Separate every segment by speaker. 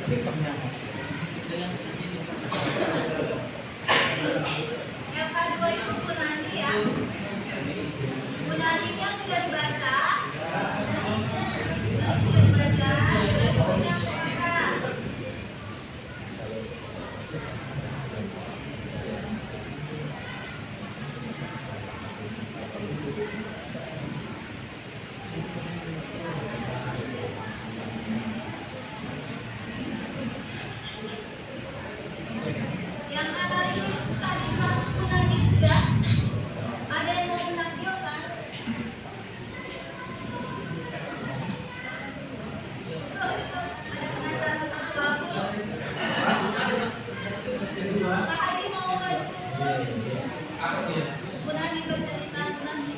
Speaker 1: TikToknya.
Speaker 2: Yang kedua itu Bu Nani ya. Bu Naninya sudah dibaca. Sudah dibaca. Berikutnya Kakak. Yang analisis tadi kasus Bu Nani sudah ada yang mau menampilkan? Ada penasaran satu lagu? Pak Haji mau maju? Bu Nani bercerita Bu Nani.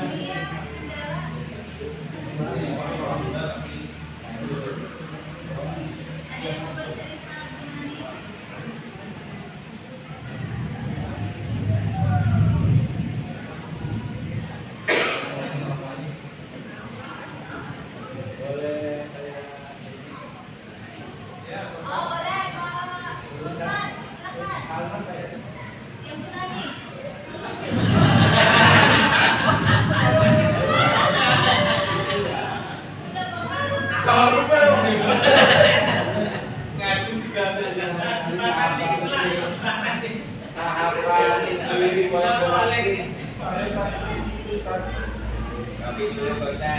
Speaker 2: Iya, sejarah. Ada yang mau bercerita Bu Nani? Oh boleh Pak Ustaz, silakan. Yang Bu Nani.
Speaker 3: Tapi dulu kota.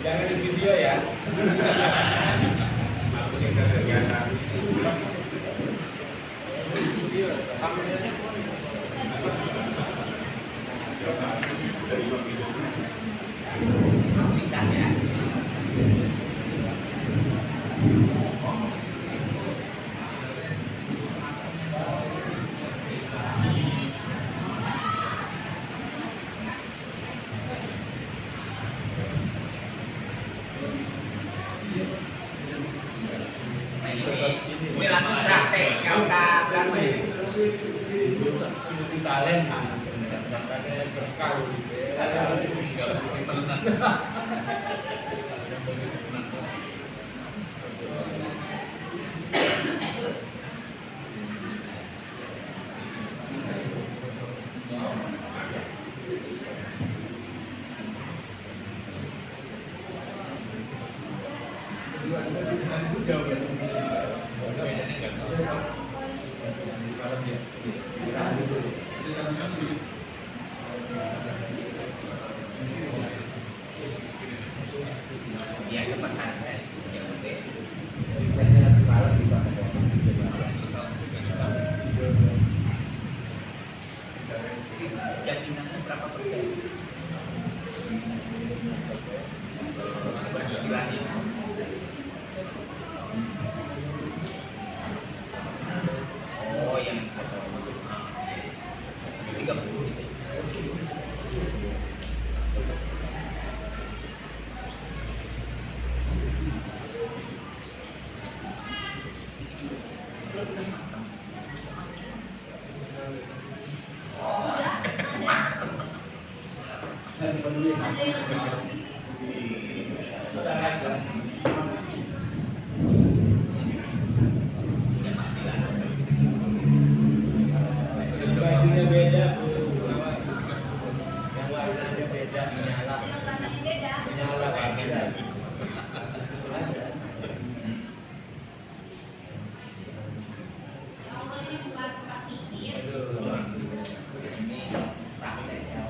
Speaker 1: Jangan di video ya.
Speaker 3: Masukin ke kegiatan.
Speaker 1: Video, thumbnailnya
Speaker 3: Ini langsung praktek kau berapa ini?
Speaker 1: talent.
Speaker 3: Biasa pesan yang penting. Jaminannya berapa persen? Berhasilannya. Oh, yang foto. 30 gitu.
Speaker 2: Ada yang
Speaker 1: Bajunya beda, Bu. Yang warnanya beda, menyala.
Speaker 2: yang warnanya beda.
Speaker 1: Menyala banget.
Speaker 2: Ya Allah, ini bukan buka pikir.
Speaker 1: Aduh.
Speaker 3: Ini prakteknya.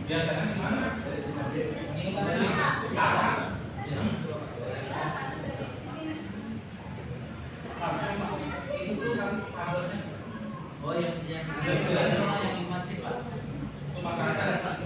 Speaker 3: Biasanya di mana? Itu kan kabelnya.
Speaker 4: Oh yang iman sih Pak.
Speaker 3: Itu masalahnya ada pas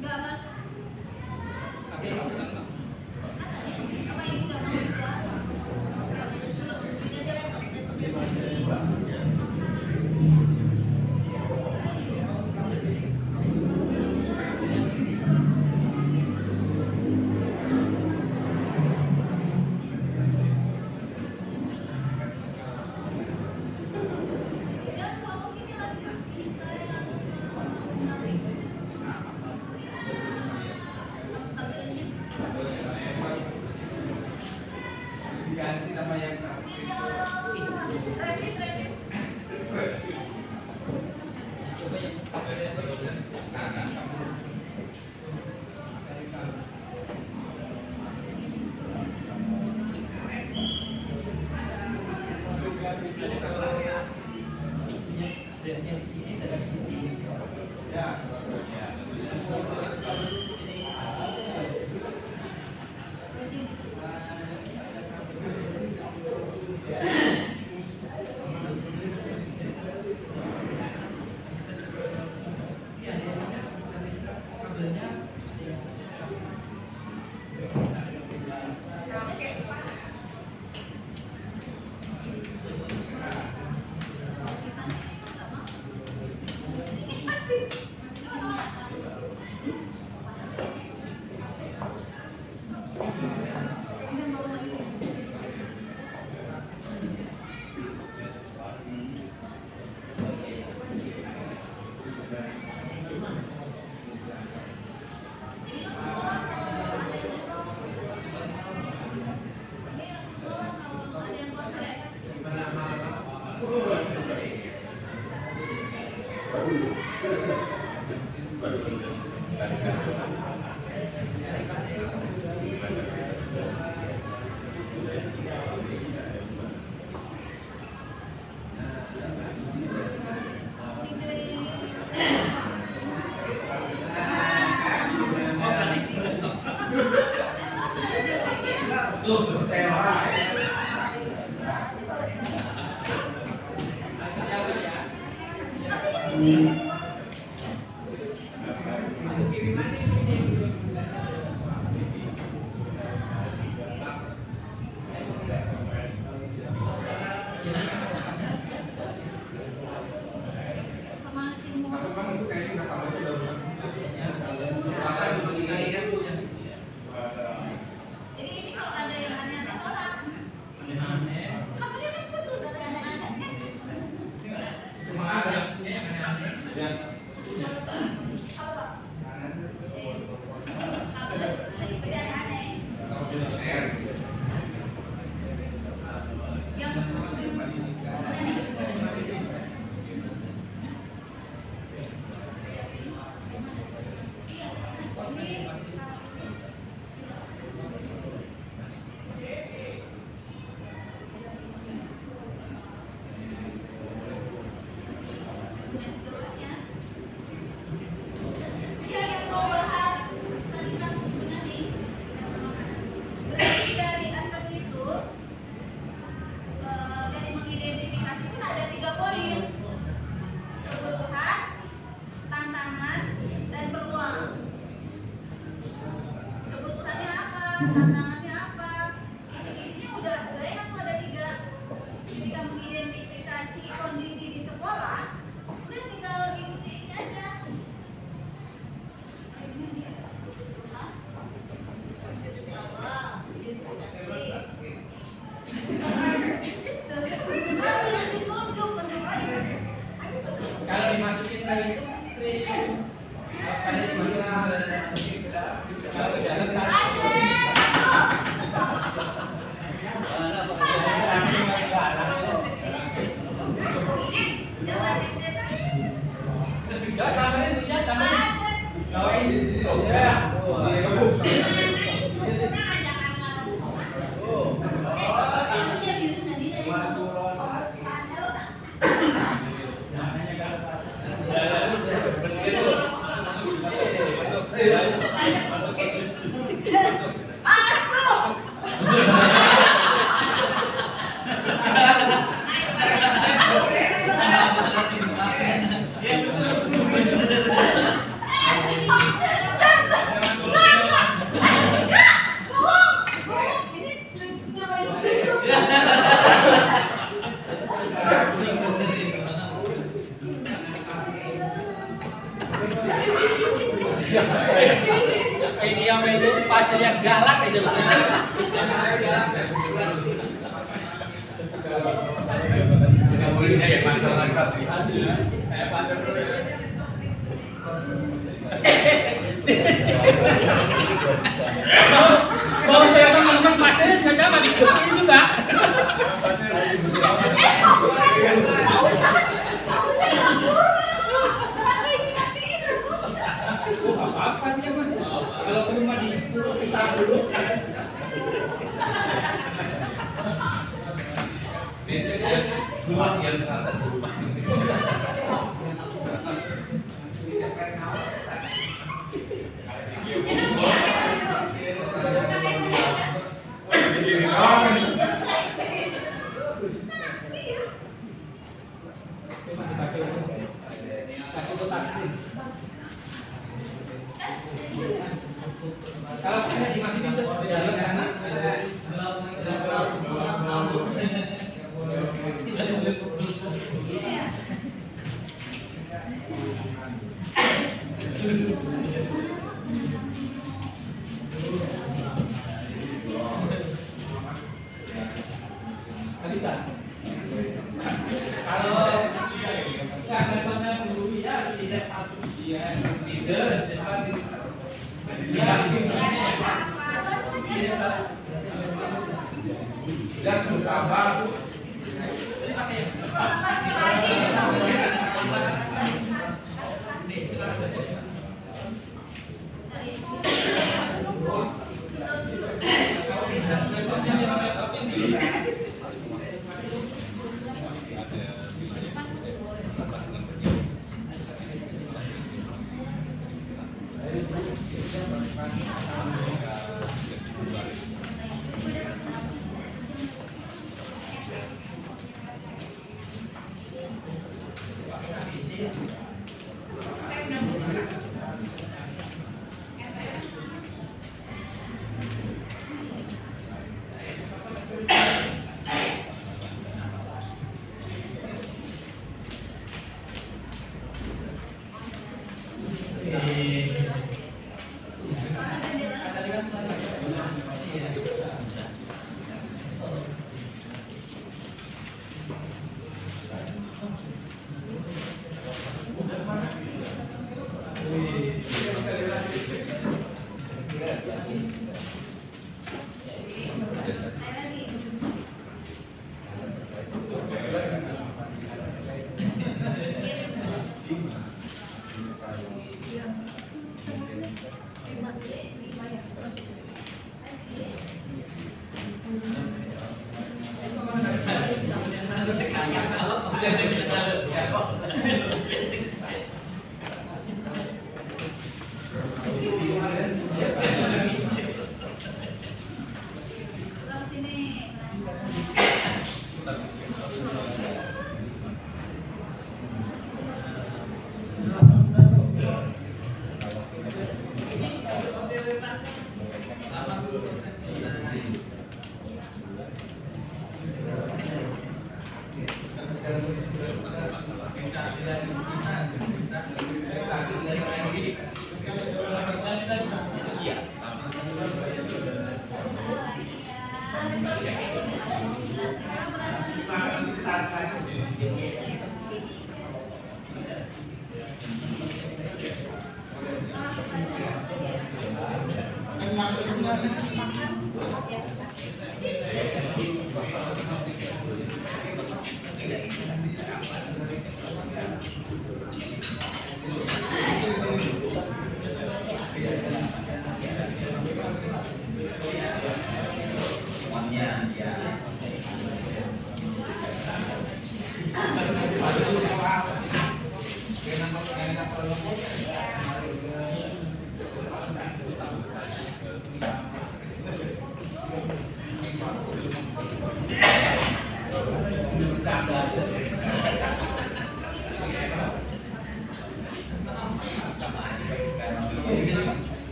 Speaker 2: Enggak masuk. Apa ibu nggak mau juga? Tidak ada laptop. Dan kalau gini lanjut, saya yang ambilnya.
Speaker 3: Ganti sama yang
Speaker 2: Rapid. Jadi ini kalau ada yang aneh-aneh tolak. Kamu dia kan betul ada yang aneh-aneh. Apa? Kamu lihat seperti aneh-aneh. Yang tantangannya apa? Isi-isinya udah enak tuh ada 3. Ketika mengidentifikasi kondisi di sekolah, udah tinggal ikuti ini aja. Ini dia. Konstitusi awal, identifikasi.
Speaker 4: Kalau dimasukin ke itu screen, kalau dimasukin kalau jalan
Speaker 2: Jangan SD saya.
Speaker 4: enggak samarin punya samarin. Bawain. Ya.
Speaker 2: Masuk.
Speaker 4: saya galak aja lah. Nggak boleh ya masyarakat. Pasar dulu. Kalau saya teman-teman pasien nggak sama ini juga. Apa dia mah? Kalau ke rumah di pisah dulu.
Speaker 3: Ruang yang serasa di rumah.
Speaker 4: Kalau kita dimasukin ke dalam karena bisa. Kalau nggak levelnya dulu ya tidak satu.
Speaker 3: Dan terutama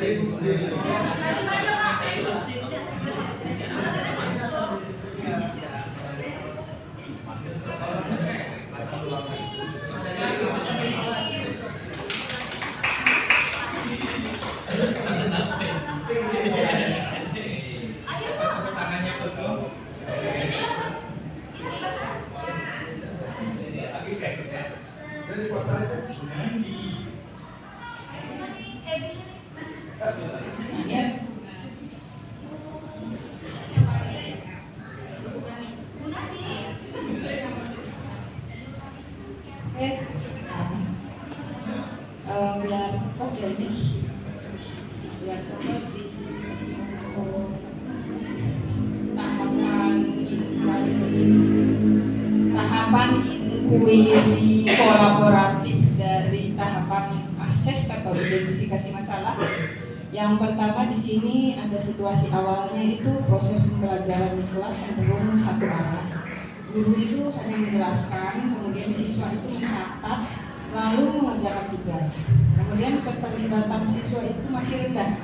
Speaker 2: Ayo dong.
Speaker 4: Tangannya betul.
Speaker 5: Biar cepat ya ini, biar cepat di sini untuk tahapan inquiry kolaboratif dari tahapan akses atau identifikasi masalah. Yang pertama di sini ada situasi awalnya itu proses pembelajaran di kelas cenderung satu arah. Guru itu hanya menjelaskan, kemudian siswa itu mencatat, lalu mengerjakan tugas. Kemudian keterlibatan siswa itu masih rendah.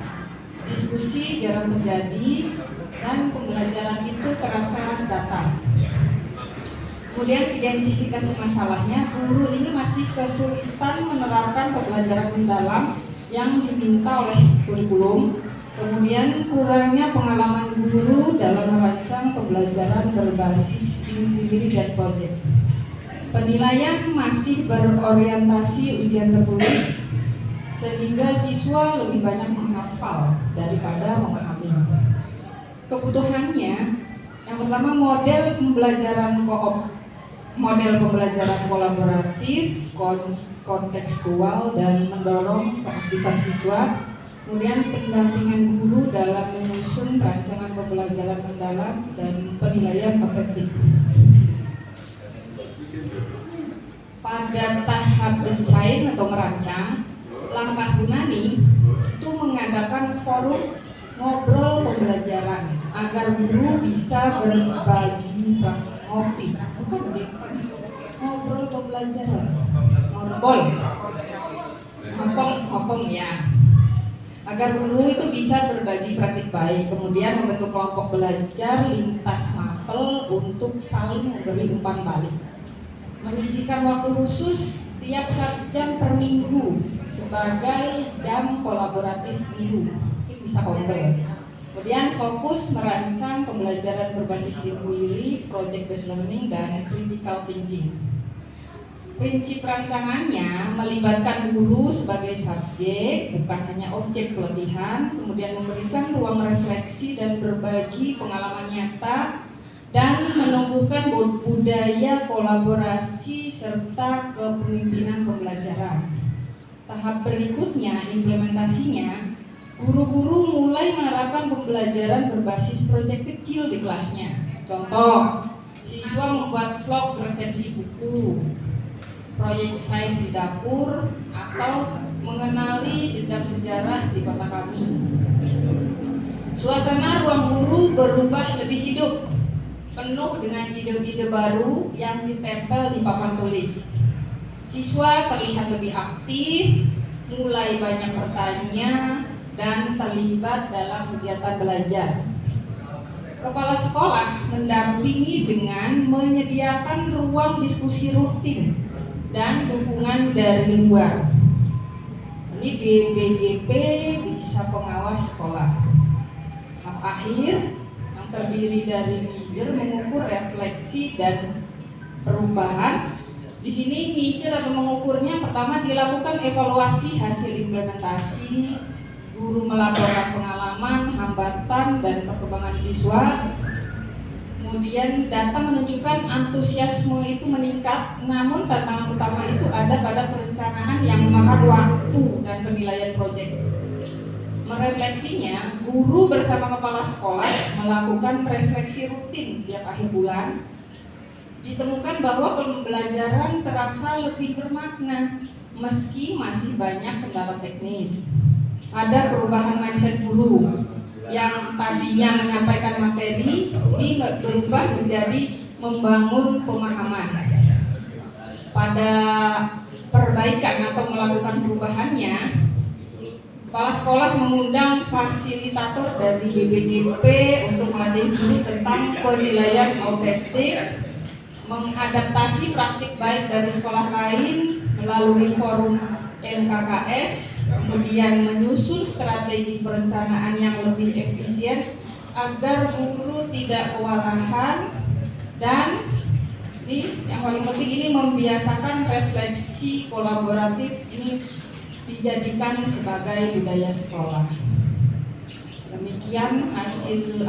Speaker 5: Diskusi jarang terjadi dan pembelajaran itu terasa datar. Kemudian identifikasi masalahnya, guru ini masih kesulitan menerapkan pembelajaran mendalam yang diminta oleh kurikulum. Kemudian kurangnya pengalaman guru dalam merancang pembelajaran berbasis inquiry dan proyek. Penilaian masih berorientasi ujian tertulis, sehingga siswa lebih banyak menghafal daripada memahami. Kebutuhannya, yang pertama model pembelajaran kolaboratif, kontekstual dan mendorong keaktifan siswa. Kemudian pendampingan guru dalam menyusun rancangan pembelajaran mendalam dan penilaian otentik. Pada tahap desain atau merancang, langkah Bunani itu mengadakan forum ngobrol pembelajaran agar guru bisa berbagi ngobrol pembelajaran, ngopong ya, agar guru itu bisa berbagi praktik baik. Kemudian membentuk kelompok belajar lintas mapel untuk saling memberi umpan balik. Menyisihkan waktu khusus tiap 1 jam per minggu sebagai jam kolaboratif guru, mungkin bisa ngobrol. Kemudian fokus merancang pembelajaran berbasis inquiry, project based learning, dan critical thinking. Prinsip rancangannya melibatkan guru sebagai subjek, bukan hanya objek pelatihan, kemudian memberikan ruang refleksi dan berbagi pengalaman nyata, dan menumbuhkan budaya kolaborasi serta kepemimpinan pembelajaran. Tahap berikutnya, implementasinya, guru-guru mulai menerapkan pembelajaran berbasis proyek kecil di kelasnya. Contoh, siswa membuat vlog resensi buku, proyek sains di dapur, atau mengenali jejak sejarah di kota kami. Suasana ruang guru berubah lebih hidup, penuh dengan ide-ide baru yang ditempel di papan tulis. Siswa terlihat lebih aktif, mulai banyak bertanya, dan terlibat dalam kegiatan belajar. Kepala sekolah mendampingi dengan menyediakan ruang diskusi rutin dan dukungan dari luar. Ini BPJP bisa pengawas sekolah. Tahap akhir yang terdiri dari measure mengukur refleksi dan perubahan. Di sini measure atau mengukurnya pertama dilakukan evaluasi hasil implementasi, guru melaporkan pengalaman, hambatan, dan perkembangan siswa. Kemudian data menunjukkan antusiasme itu meningkat, namun tantangan utama itu ada pada perencanaan yang memakan waktu dan penilaian proyek. Merefleksinya, guru bersama kepala sekolah melakukan refleksi rutin tiap akhir bulan. Ditemukan bahwa pembelajaran terasa lebih bermakna meski masih banyak kendala teknis. Ada perubahan mindset guru yang tadinya menyampaikan materi ini berubah menjadi membangun pemahaman. Pada perbaikan atau melakukan perubahannya, Kepala sekolah mengundang fasilitator dari BPJP untuk melatih guru tentang penilaian autentik, mengadaptasi praktik baik dari sekolah lain melalui forum MKKS, kemudian menyusun strategi perencanaan yang lebih efisien agar guru tidak kewalahan, dan ini yang paling penting, ini membiasakan refleksi kolaboratif, ini dijadikan sebagai budaya sekolah. Demikian hasil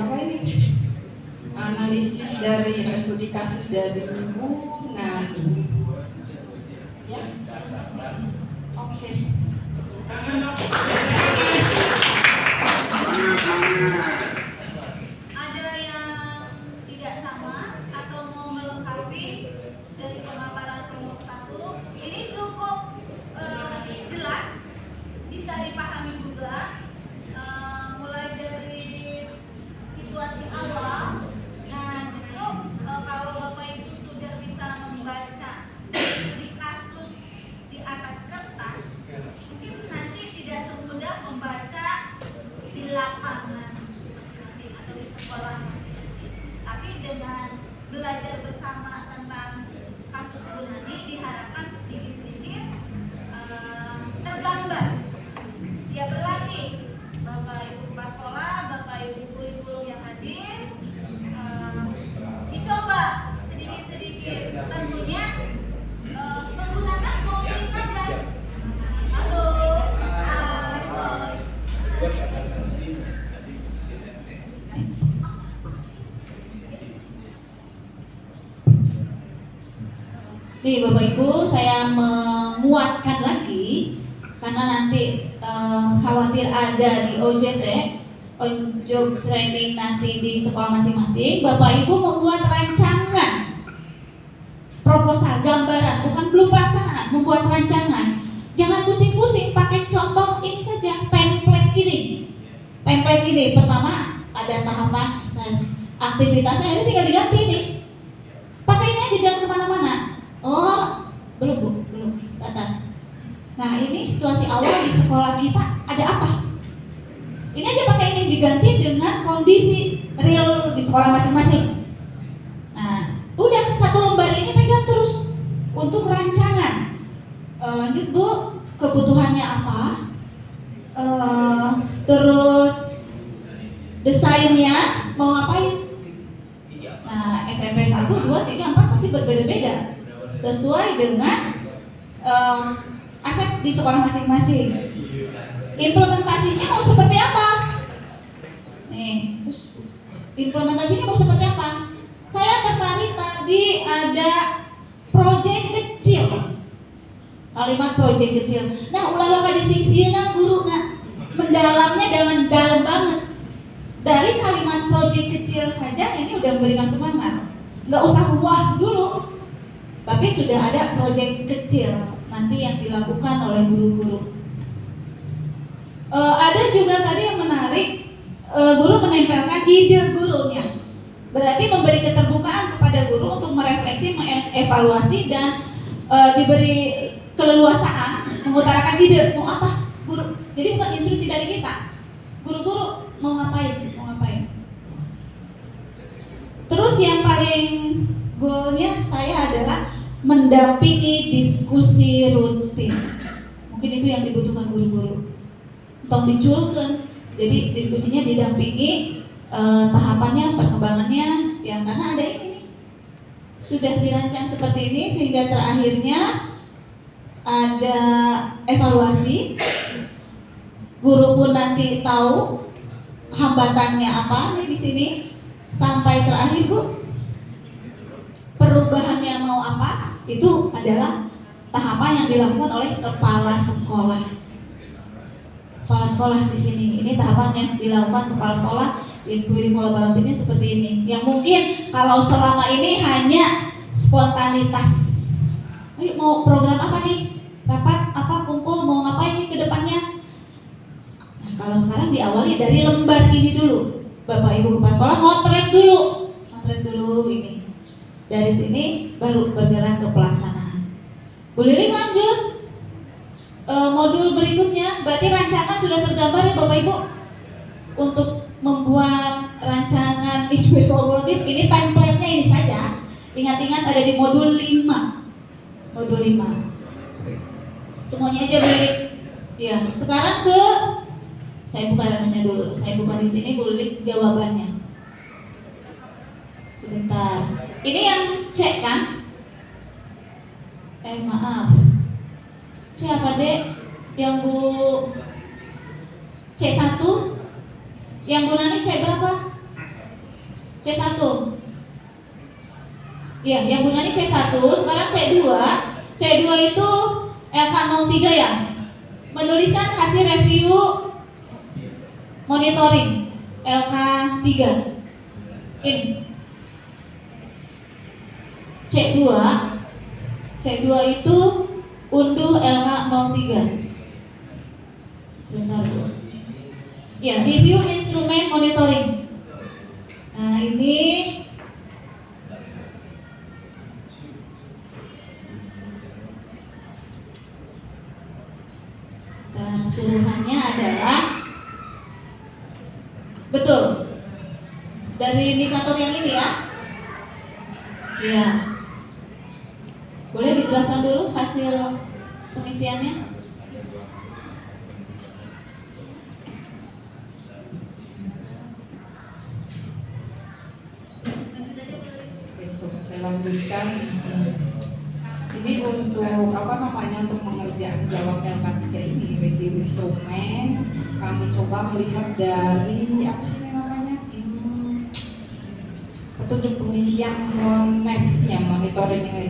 Speaker 5: analisis dari studi kasus dari Bu Nani. Ya, oke.
Speaker 2: Ada yang tidak sama atau mau melengkapi dari pemaparan kelompok 1? Ini cukup jelas, bisa dipahami juga, mulai dari situasi awal. Nah, justru kalau Bapak Ibu sudah bisa membaca di kasus di atas kertas, mungkin nanti tidak semudah membaca di lapangan masing-masing atau di sekolah masing-masing. Tapi dengan belajar bersama tentang kasus Bu Nani, diharapkan sedikit-sedikit tergambar. Ya, berlatih Bapak Ibu kepala sekolah, Bapak Ibu guru-guru yang hadir, dicoba sedikit-sedikit. Tentunya menggunakan mobil saja. Halo. Hai.
Speaker 6: Nih Bapak Ibu, saya menguatkan lagi karena nanti khawatir ada di OJT, on job training nanti di sekolah masing-masing. Bapak Ibu membuat rancangan proposal, gambaran, bukan belum pelaksanaan, membuat rancangan. Jangan pusing-pusing, pakai contoh ini saja, template ini. Template ini pertama ada tahapan aktivitasnya, ini tinggal diganti nih. Pakai ini aja, jangan kemana-mana. Oh, belum ke atas. Nah, ini situasi awal di sekolah kita ada apa? Ini aja pakai ini, diganti dengan kondisi real di sekolah masing-masing. Nah, udah satu lembar ini pegang terus untuk rancangan. Lanjut Bu, kebutuhannya apa? Terus desainnya mau ngapain? Nah, SMP 1, 2, 3, 4 pasti berbeda-beda sesuai dengan aset di sekolah masing-masing. Implementasinya mau seperti apa? Nih, implementasinya mau seperti apa? Saya tertarik tadi ada proyek kecil. Kalimat proyek kecil. Nah, ulah ka disingsieunan guru nah mendalamnya dengan dalam banget. Dari kalimat proyek kecil saja ini udah memberikan semangat. Nggak usah wah dulu. Tapi sudah ada proyek kecil nanti yang dilakukan oleh guru-guru. Ada juga tadi yang menarik, guru menempelkan ide gurunya. Berarti memberi keterbukaan kepada guru untuk merefleksi, mengevaluasi, dan diberi keleluasaan mengutarakan ide mau apa guru. Jadi bukan instruksi dari kita. Guru-guru mau ngapain? Terus yang paling goalnya saya adalah mendampingi diskusi rutin. Mungkin itu yang dibutuhkan guru-guru. Tong diculkeun. Jadi diskusinya didampingi, tahapannya, perkembangannya, yang karena ada ini nih. Sudah dirancang seperti ini sehingga terakhirnya ada evaluasi. Guru pun nanti tahu hambatannya apa nih di sini. Sampai terakhir Bu, perubahannya mau apa, itu adalah tahapan yang dilakukan oleh kepala sekolah. Kepala sekolah di sini, ini tahapan yang dilakukan kepala sekolah di Pola Barat ini seperti ini. Yang mungkin kalau selama ini hanya spontanitas. Ayo mau program apa nih? Rapat apa, kumpul, mau ngapain nih ke depannya? Nah, kalau sekarang diawali dari lembar ini dulu. Bapak Ibu kepala sekolah motret dulu ini. Dari sini baru bergerak ke pelaksanaan. Bu Lili lanjut. modul berikutnya, berarti rancangan sudah tergambar ya Bapak Ibu. Untuk membuat rancangan industri kolaboratif, ini template-nya ini saja. Ingat-ingat ada di modul 5. Modul 5. Semuanya aja boleh. Ya, sekarang saya buka rumusnya dulu. Saya buka di sini boleh jawabannya. Sebentar. Ini yang C kan? Maaf. C apa Dek? Yang Bu C1? Yang Bu Nani C berapa? C1. Ya, yang Bu Nani C1, sekarang C2. C2 itu LK03 ya. Menuliskan hasil review monitoring LK3. Ini C2 itu unduh LK03. Sebentar Bu. Ya, review instrumen monitoring. Nah, ini suruhannya adalah betul dari indikator yang ini ya. Iya. Boleh dijelaskan dulu hasil pengisiannya?
Speaker 5: Oke, coba saya lanjutkan. Ini untuk untuk mengerjakan jawab LK3 ini, review instrumen, kami coba melihat dari apa sih namanya? Petunjuk pengisian MONEF-nya, monitoring ini.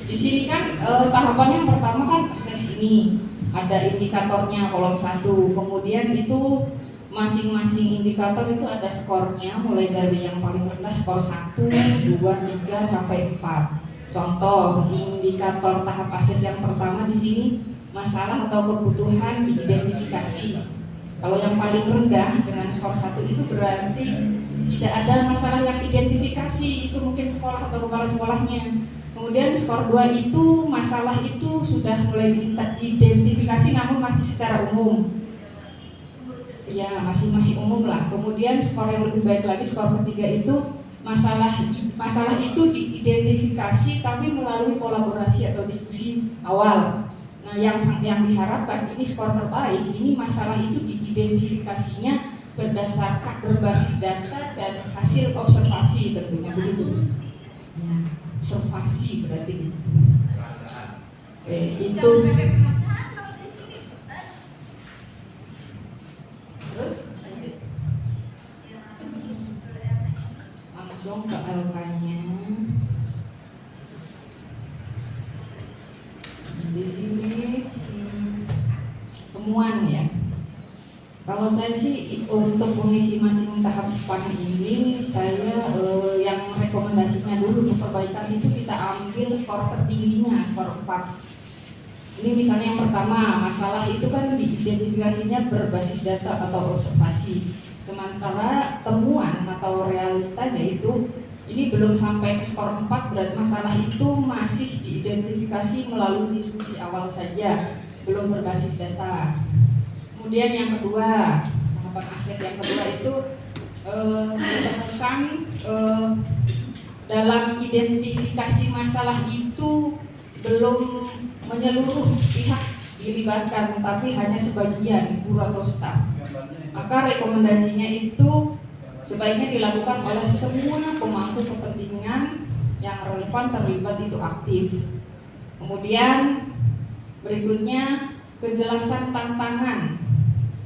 Speaker 5: Di sini kan tahapan yang pertama kan assess ini, ada indikatornya kolom 1, kemudian itu masing-masing indikator itu ada skornya, mulai dari yang paling rendah skor 1, 2, 3 sampai 4. Contoh indikator tahap akses yang pertama di sini masalah atau kebutuhan diidentifikasi. Kalau yang paling rendah dengan skor 1 itu berarti tidak ada masalah yang identifikasi, itu mungkin sekolah atau kepala sekolahnya. Kemudian skor 2 itu masalah itu sudah mulai diidentifikasi namun masih secara umum. Ya, masih umum lah. Kemudian skor yang lebih baik lagi, skor ketiga itu masalah itu diidentifikasi tapi melalui kolaborasi atau diskusi awal. Nah, yang diharapkan ini skor terbaik, ini masalah itu diidentifikasinya berdasarkan berbasis data dan hasil observasi tentunya begitu. Ya, observasi berarti. Oke, itu. Terus langsung ke LK-nya. Di sini temuan ya. Kalau saya sih untuk mengisi masing tahapan ini, saya yang rekomendasinya dulu untuk perbaikan itu kita ambil skor tertingginya, skor 4. Ini misalnya yang pertama, masalah itu kan diidentifikasinya berbasis data atau observasi. Sementara temuan atau realitanya itu ini belum sampai ke skor 4, berarti masalah itu masih diidentifikasi melalui diskusi awal saja, belum berbasis data. Kemudian yang kedua, tahapan akses yang kedua itu ditemukan dalam identifikasi masalah itu belum menyeluruh pihak dilibatkan, tapi hanya sebagian guru atau staf. Maka rekomendasinya itu sebaiknya dilakukan oleh semua pemangku kepentingan yang relevan terlibat itu aktif. Kemudian berikutnya kejelasan tantangan.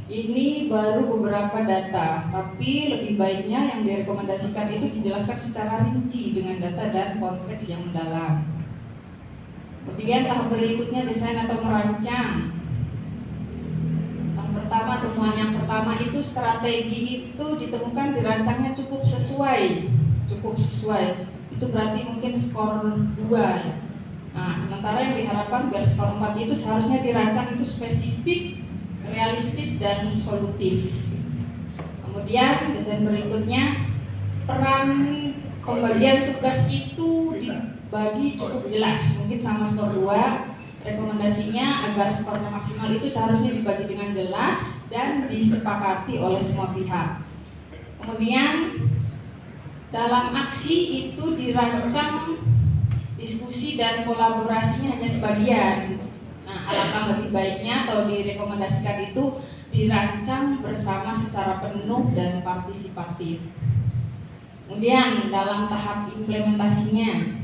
Speaker 5: Ini baru beberapa data, tapi lebih baiknya yang direkomendasikan itu dijelaskan secara rinci dengan data dan konteks yang mendalam. Kemudian tahap berikutnya desain atau merancang. Temuan yang pertama itu strategi itu ditemukan dirancangnya cukup sesuai. Itu berarti mungkin skor 2 ya. Nah, sementara yang diharapkan biar skor 4 itu seharusnya dirancang itu spesifik, realistis dan solutif. Kemudian desain berikutnya, peran pembagian tugas itu dibagi cukup jelas, mungkin sama skor 2. Rekomendasinya agar skornya maksimal itu seharusnya dibagi dengan jelas dan disepakati oleh semua pihak. Kemudian dalam aksi itu dirancang diskusi dan kolaborasinya hanya sebagian. Nah, alangkah lebih baiknya atau direkomendasikan itu dirancang bersama secara penuh dan partisipatif. Kemudian dalam tahap implementasinya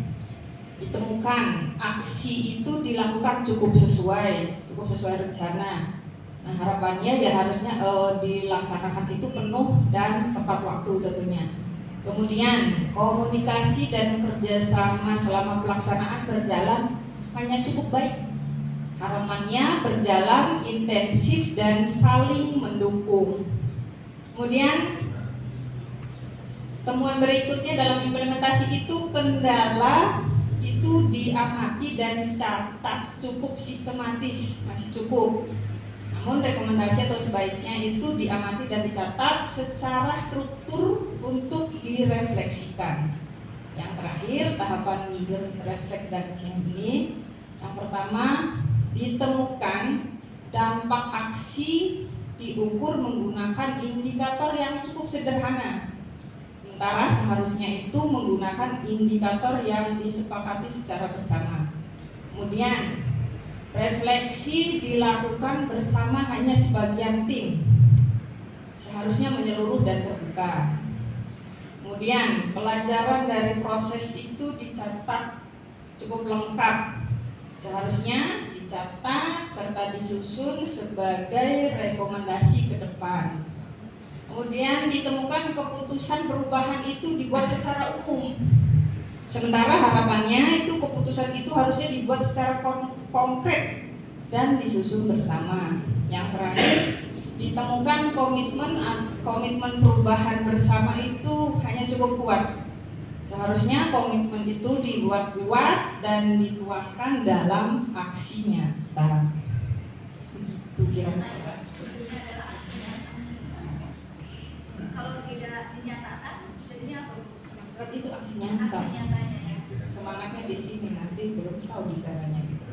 Speaker 5: ditemukan aksi itu dilakukan cukup sesuai rencana. Nah, harapannya ya harusnya dilaksanakan itu penuh dan tepat waktu tentunya. Kemudian komunikasi dan kerjasama selama pelaksanaan berjalan hanya cukup baik. Harapannya berjalan intensif dan saling mendukung. Kemudian temuan berikutnya dalam implementasi itu kendala itu diamati dan dicatat cukup sistematis, masih cukup. Namun rekomendasi atau sebaiknya itu diamati dan dicatat secara struktur untuk direfleksikan. Yang terakhir, tahapan measure, reflect, dan change ini. Yang pertama, ditemukan dampak aksi diukur menggunakan indikator yang cukup sederhana. Sementara seharusnya itu menggunakan indikator yang disepakati secara bersama. Kemudian refleksi dilakukan bersama hanya sebagian tim. Seharusnya menyeluruh dan terbuka. Kemudian pelajaran dari proses itu dicatat cukup lengkap. Seharusnya dicatat serta disusun sebagai rekomendasi ke depan. Kemudian ditemukan keputusan perubahan itu dibuat secara umum. Sementara harapannya itu keputusan itu harusnya dibuat secara konkret dan disusun bersama. Yang terakhir, ditemukan komitmen perubahan bersama itu hanya cukup kuat. Seharusnya komitmen itu dibuat kuat dan dituangkan dalam aksi nyata. Begitu kira-kira.
Speaker 2: Kalau tidak dinyatakan, jadinya apa?
Speaker 5: Berarti itu aksi nyata.
Speaker 2: Aksi nyatanya ya.
Speaker 5: Semangatnya di sini, nanti belum tahu di sananya gitu.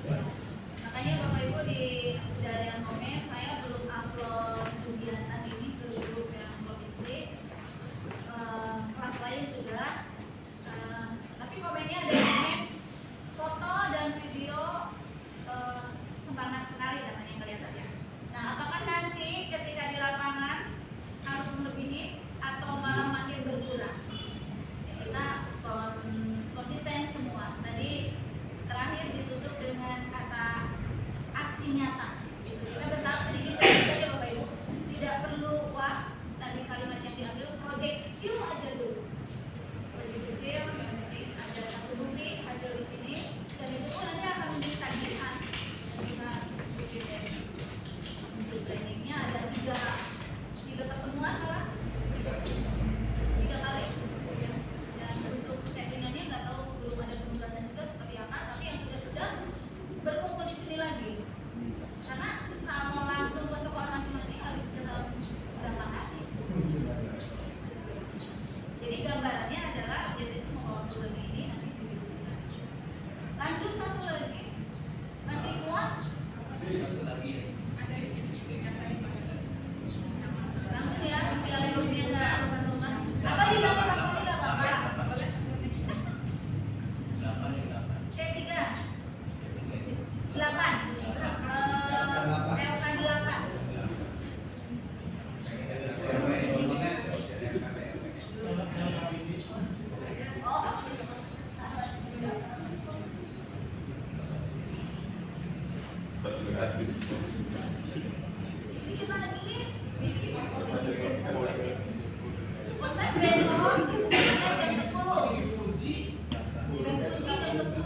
Speaker 2: Makanya Bapak Ibu dari yang komen, saya belum upload kegiatan ini ke grup yang provinsi. Kelas lain sudah. Tapi komennya ada komen foto dan video semangat sekali katanya kelihatannya. Nah, apakah nanti ketika di lapangan harus melebihi atau malah makin berkurang? Ya, kita konsisten semua. Tadi terakhir ditutup dengan kata aksi nyata. Gitu. Kita bertahap sedikit saja Bapak Ibu. Tidak perlu wah tadi kalimat yang diambil proyek kecil aja dulu. Proyek kecil yang penting ada satu bukti hasil di sini dan itu pun nanti akan disajikan dengan bukti dari hasil planningnya ada tiga pertemuan malah 3 kali ya. Dan untuk settingannya nggak tahu, belum ada pembahasan juga seperti apa, tapi yang sudah berkumpul di sini lagi karena kalau langsung ke sekolah masing-masing habis dalam berapa hari. Jadi gambarannya adalah objektif itu membawa turun ini nanti didiskusikan. Lanjut satu lagi, masih kuat? Ada di sini langsung ya, biar belumnya nggak rumah-rumah. Atau diganti pasal 3 Bapak? C3 8 LK 8. Ini lagi proses besok dibuka jam 10. Jam 10.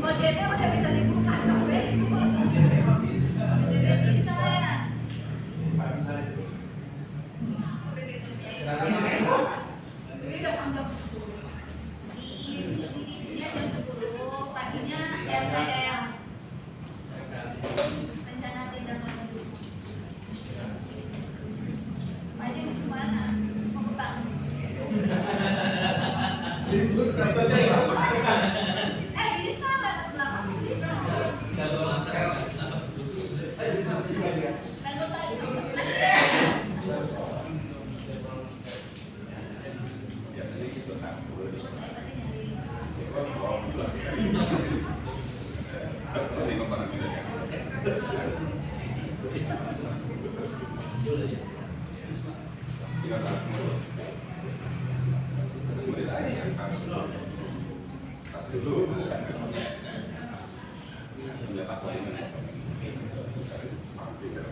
Speaker 2: OJT udah bisa dibuka sampai OJT bisa ya. Ini datang jam 10. Diisinya jam 10. Paginya RTL. Rencana tindakan lanjut. Pak Haji mau kemana? Mau ke bank? Bisa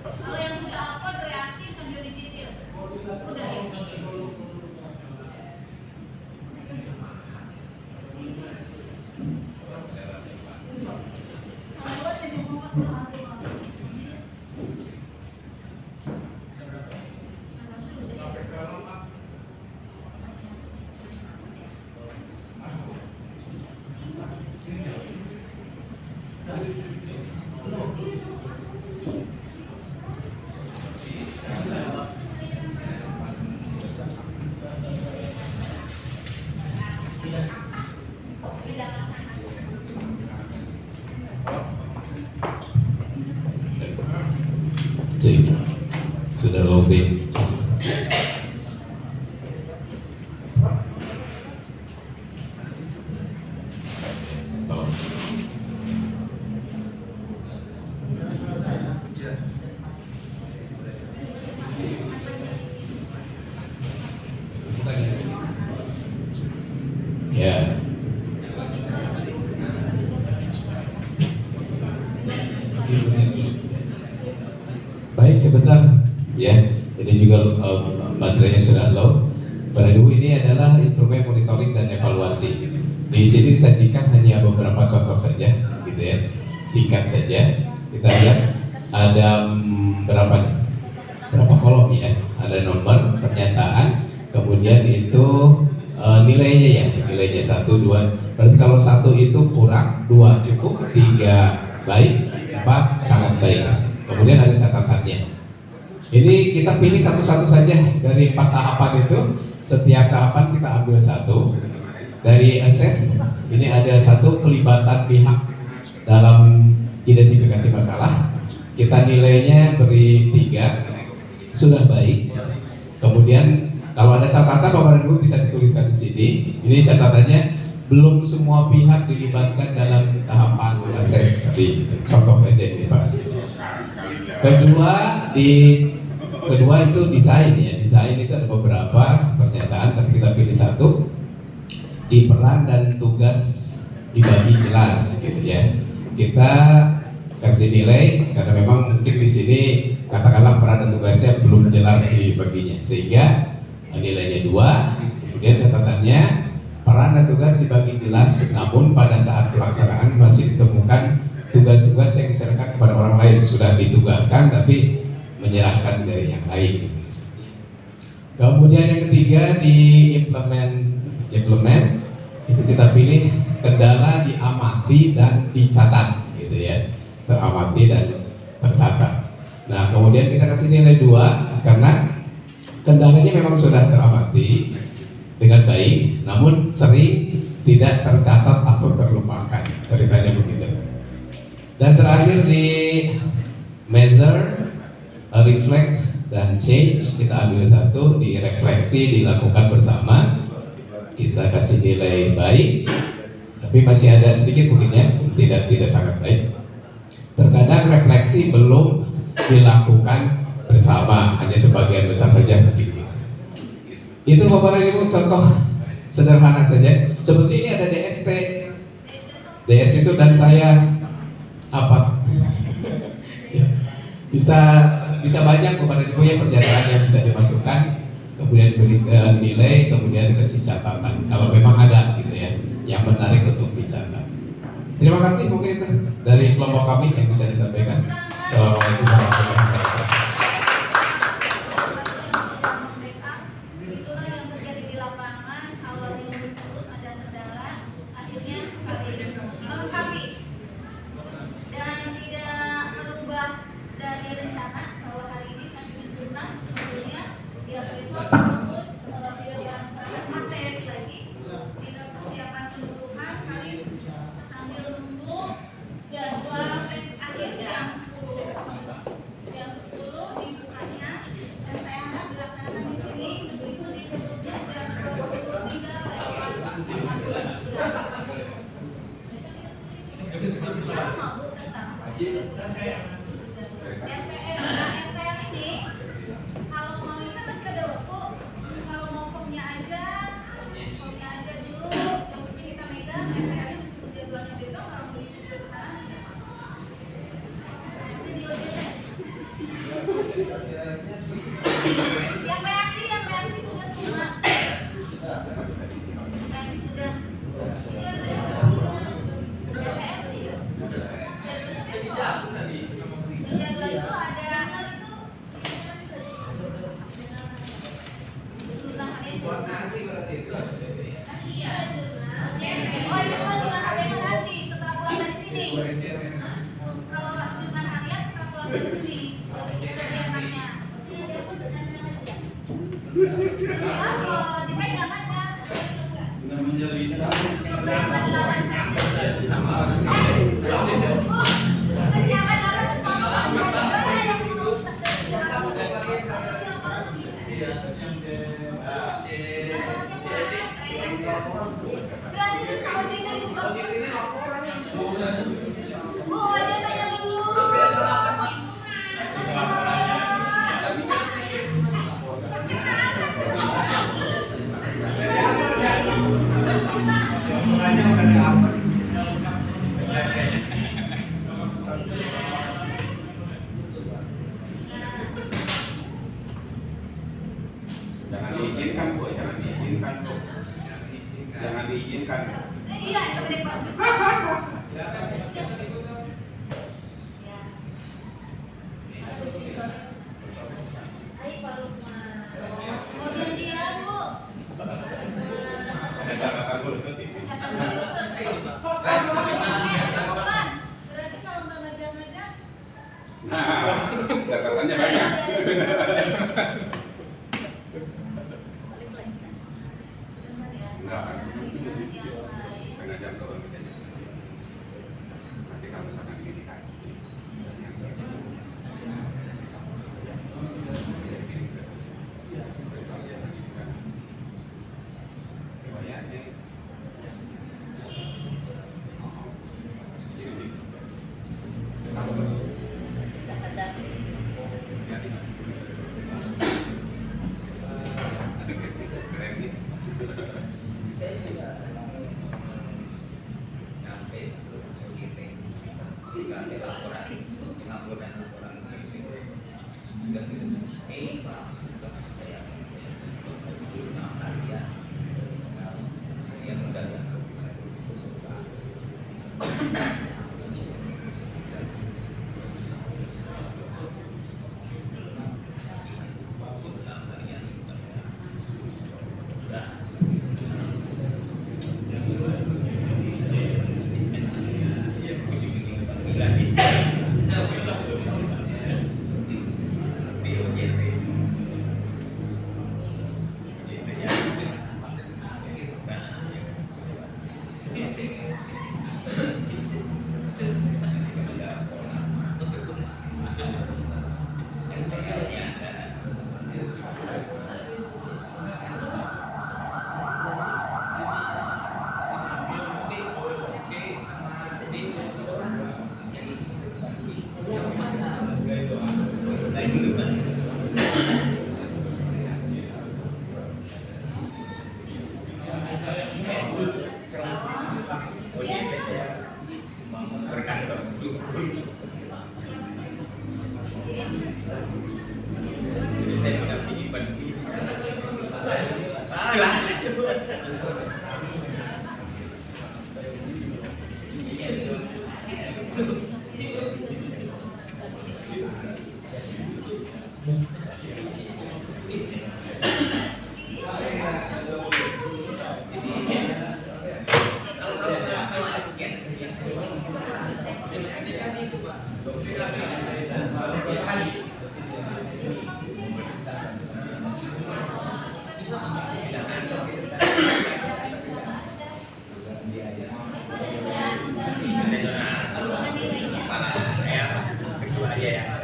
Speaker 2: Kalau yang sudah upload reaksi sambil dicicil. Udah ya.
Speaker 7: Cik, sudah lobby. Oh. Bukan ya. Baik, sebentar ya. Ini juga baterainya sudah low. Pada dulu ini adalah instrumen monitoring dan evaluasi. Di sini disajikan hanya beberapa contoh saja, gitu ya, singkat saja. Kita lihat ada berapa nih? Berapa kolom ya? Ada nomor, pernyataan, kemudian itu nilainya ya, nilainya 1, 2. Berarti kalau 1 itu kurang, 2 cukup, 3 baik, 4 sangat baik. Kemudian ada catatannya. Ini kita pilih satu-satu saja dari 4 tahapan itu. Setiap tahapan kita ambil satu. Dari assess, ini ada 1 pelibatan pihak dalam identifikasi masalah. Kita nilainya beri 3, sudah baik. Kemudian kalau ada catatan Bapak dan Ibu bisa dituliskan di sini. Ini catatannya, belum semua pihak dilibatkan dalam tahapan assess tadi. Contoh aja ini Pak. Kedua itu desain ya. Desain itu ada beberapa pernyataan, tapi kita pilih 1. Di peran dan tugas dibagi jelas, gitu ya. Kita kasih nilai karena memang mungkin di sini katakanlah peran dan tugasnya belum jelas dibaginya, sehingga nilainya 2. Kemudian catatannya, peran dan tugas dibagi jelas, namun pada saat pelaksanaan masih ditemukan tugas-tugas yang diserahkan kepada orang lain. Sudah ditugaskan tapi menyerahkan ke yang lain. Kemudian yang ketiga di implement itu kita pilih kendala diamati dan dicatat, gitu ya, teramati dan tercatat. Nah kemudian kita kasih nilai 2 karena kendalanya memang sudah teramati dengan baik, namun sering tidak tercatat atau terlupakan, ceritanya begitu. Dan terakhir di measure, reflect dan change, kita ambil 1, di refleksi dilakukan bersama, kita kasih nilai baik, tapi masih ada sedikit mungkin ya, tidak sangat baik. Terkadang refleksi belum dilakukan bersama, hanya sebagian besar saja mungkin. Itu Bapak dan Ibu contoh sederhana saja. Seperti ini ada DST, DS itu dan saya apa? bisa banyak kepada Ibu ya pernyataan yang bisa dimasukkan, kemudian berikan nilai, kemudian kasih catatan kalau memang ada gitu ya yang menarik untuk dicatat. Terima kasih, mungkin itu dari kelompok kami yang bisa disampaikan. Assalamualaikum warahmatullahi wabarakatuh.
Speaker 2: Itulah yang terjadi di lapangan, awalnya mulus ada kendala, akhirnya saling melengkapi dan tidak merubah dari rencana bahwa hari ini saya bikin tuntas sebetulnya biar besok fokus tidak bahas materi lagi, tidak persiapan penutupan kali sambil nunggu jadwal tes akhir jam 10 dibukanya, dan saya harap dilaksanakan di sini itu ditutupnya jam 23.14 sama Bu tetap NTL ini kalau mau ini kan masih ada waktu, kalau mau formnya aja dulu, yang penting kita megang NTL-nya meskipun jadwalnya besok, kalau mau dicicil sekarang ini di OJT Yang reaksi sudah semua. Reaksi sudah. Jadwal itu ada Oh, itu kan jurnal harian nanti setelah pulang dari sini. Kalau jurnal harian setelah pulang dari sini. Kegiatannya. Apa? Dipegang aja.
Speaker 1: Namanya Lisa.
Speaker 3: Sama
Speaker 2: Kesiapan apa terus berarti terus kalau sini dibuka. Bu, aja tanya dulu.
Speaker 4: Makanya udah ada apa?
Speaker 3: jangan diizinkan Bu, jangan diizinkan. Jangan diizinkan.
Speaker 2: Iya, itu benar banget. Ayo Pak Lukman. Mau janjian, Bu.
Speaker 3: Ada catatan khusus sih.
Speaker 2: Catatan khusus. Berarti kalau nggak megang-megang,
Speaker 3: Nah, catatannya banyak. Enggak kan? Setengah jam turun. Nanti kalau misalkan ini dikasih. Jadi saya mendampingi pendidik. Salah.
Speaker 2: ya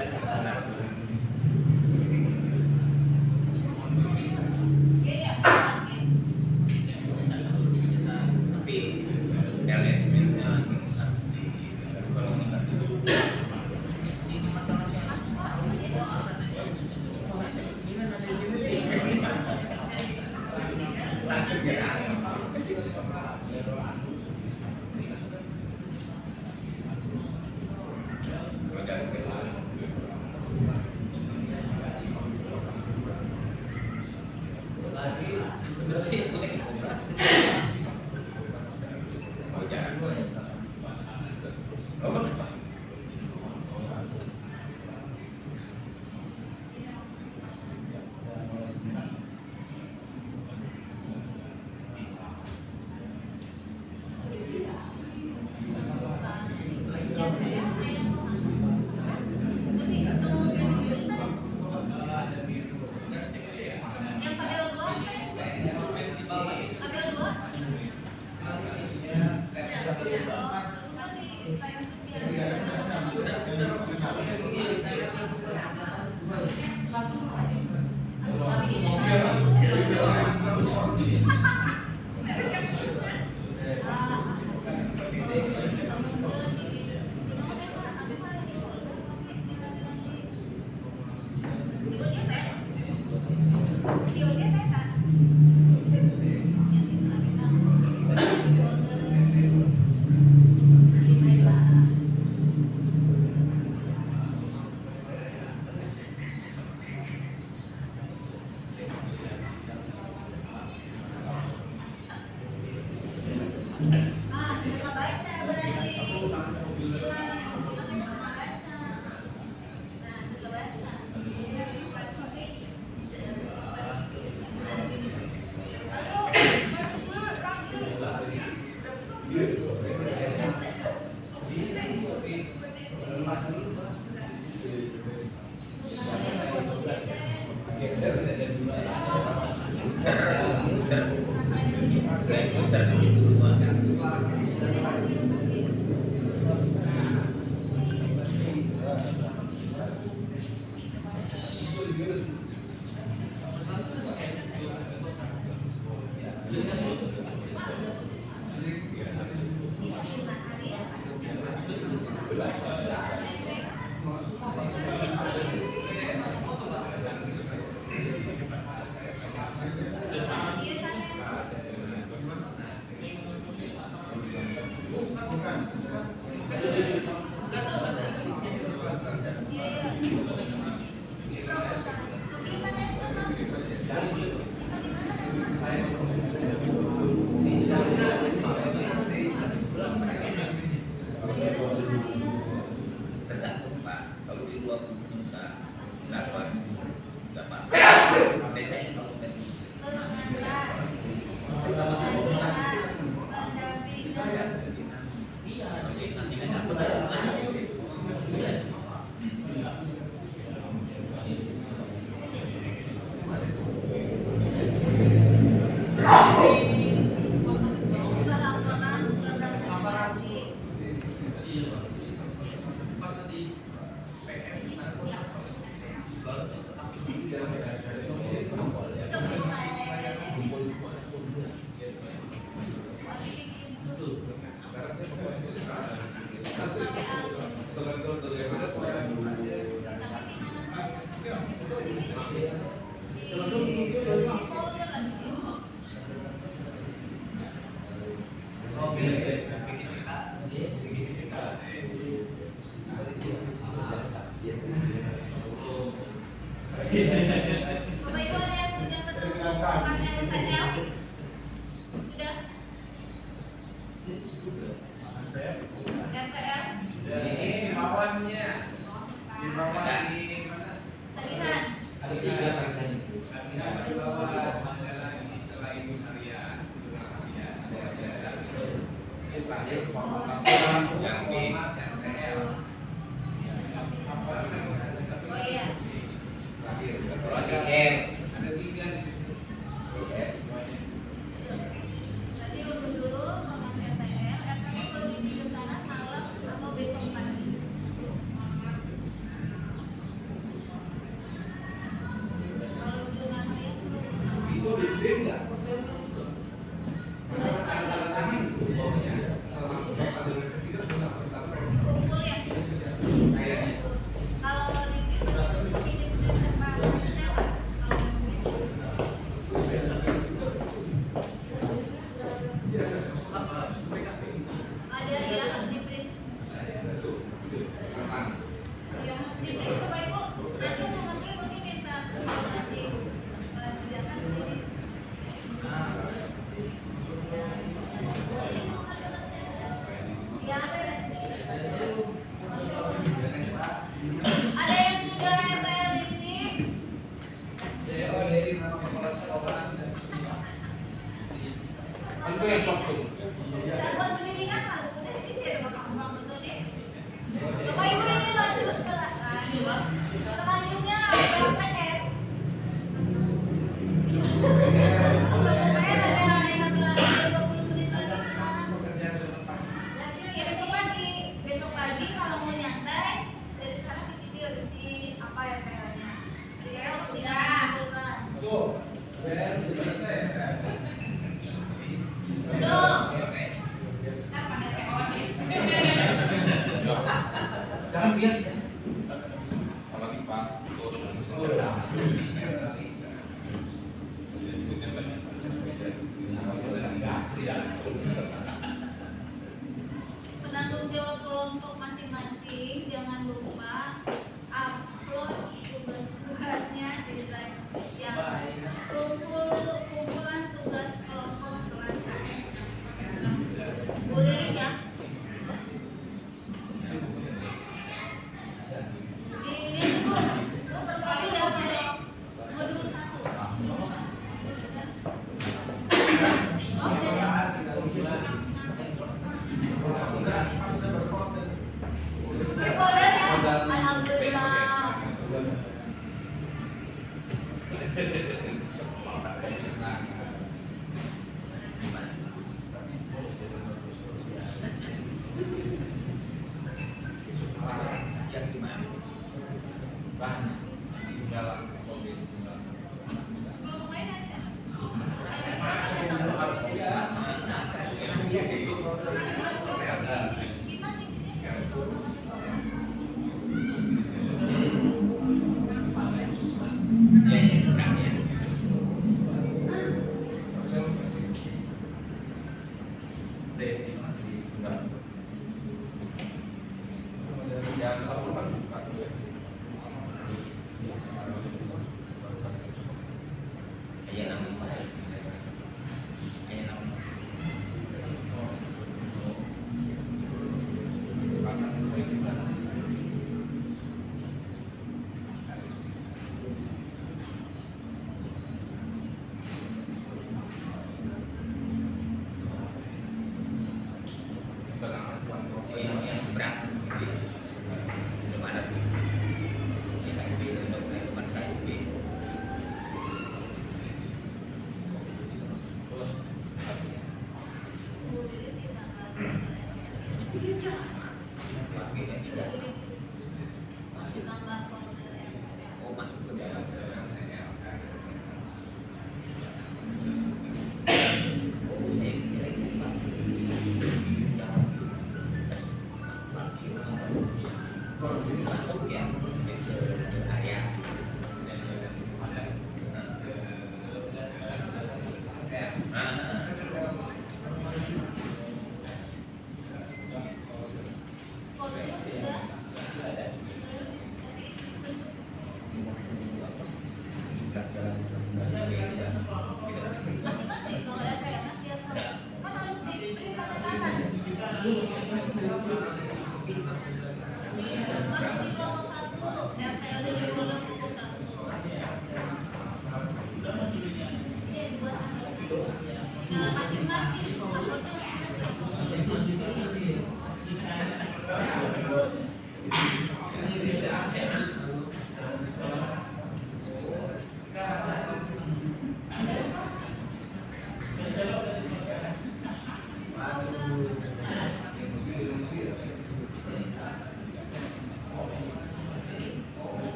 Speaker 3: Putar di situ dua kan. Tergantung Pak, kalau di 20 juta dapat biasanya kalau
Speaker 2: Bapak Ibu ada yang sudah ketemu pakai NTL? Sudah? NTL?
Speaker 4: Ini di bawahnya. Di bawah di mana?
Speaker 2: Tagihan?
Speaker 3: ada 3 tangkanya.
Speaker 4: Di bawah ada lagi selain harian. Ini terakhir pemotong yang di STL.
Speaker 2: Oh iya.
Speaker 3: Kalau di M
Speaker 4: Ada 3 di situ.
Speaker 2: Berarti urut dulu pemakaian NTL. NTL kalau di kanan malam atau besok pagi? Kalau dengan harian
Speaker 1: Itu di BIM nggak?
Speaker 2: dikumpul ya? Kalau di ini sama celah. Ada ya harus di print. Ya harus di print Bapak Ibu. Nanti untuk nge-print mungkin minta nanti kerjakan di sini. Ya beres. Ada yang sudah NTL diisi?
Speaker 3: Itu yang foto.
Speaker 2: Satuan pendidikan Pak, udah diisi ada Bapak betul nih. Bapak Ibu ini lanjut selanjutnya ada PR. Untuk PR ada yang bilang 20 menit lagi sekarang. Berarti ya besok pagi kalau mau nyantai dari sekarang dicicil isi apa ya PR-nya. Kira-kira untuk tidak mengumpulkan.
Speaker 3: Tuh, Ben bisa selesai.
Speaker 2: Belum. Kan pada CO nih.
Speaker 3: Jangan lihat.
Speaker 1: Apalagi pas
Speaker 2: Penanggung jawab kelompok masing-masing jangan lupa upload tugas-tugasnya di live yang kumpulan tugas kelompok kelas KS. Boleh ya?
Speaker 3: yang gimana?
Speaker 1: Banyak di dalam mobil.
Speaker 2: Kalau mau main aja. Kita di sini sama-sama di bawah.
Speaker 3: Ya, ya sebenarnya.
Speaker 1: Jangan sampai kan.
Speaker 3: Ayo nama. Ayo nama. Yang seberang. Belum ada. Ya KSB untuk teman KSB.
Speaker 2: Masih tambah folder RT.
Speaker 3: Oh masuk ke dalam. Oh saya kira itu Pak. Masuk ya ke area.
Speaker 2: Foldernya sudah. Lalu isi masing-masing kalau RT kan biar tahu. Kan harus diberi tanda tangan. Masuk di kelompok 1, RT ada di kelompok 1. Iya, buat nah, masing-masing, uploadnya masing-masing.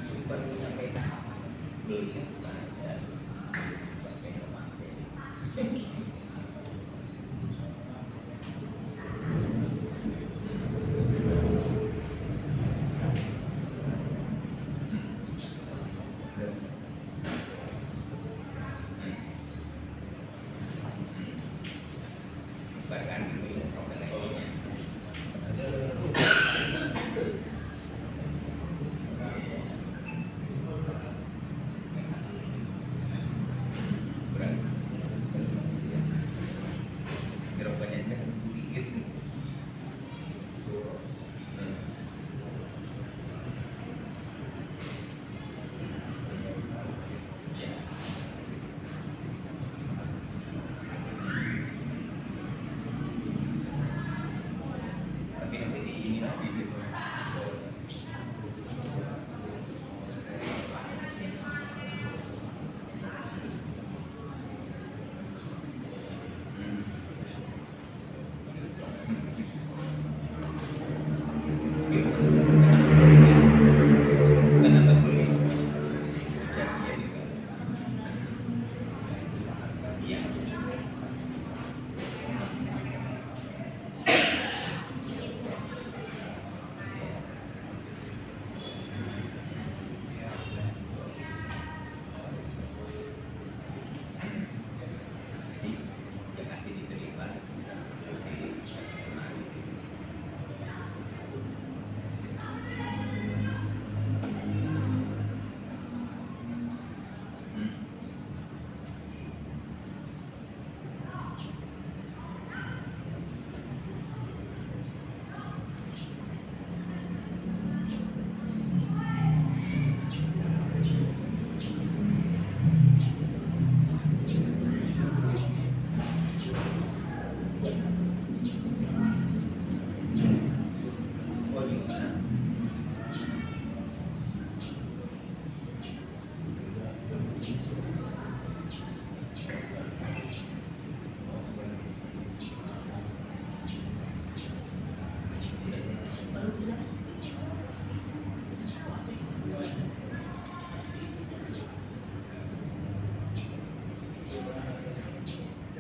Speaker 3: Sumbernya beda. Beli aja. Sampai kemana? Barang dulu ya problem lainnya.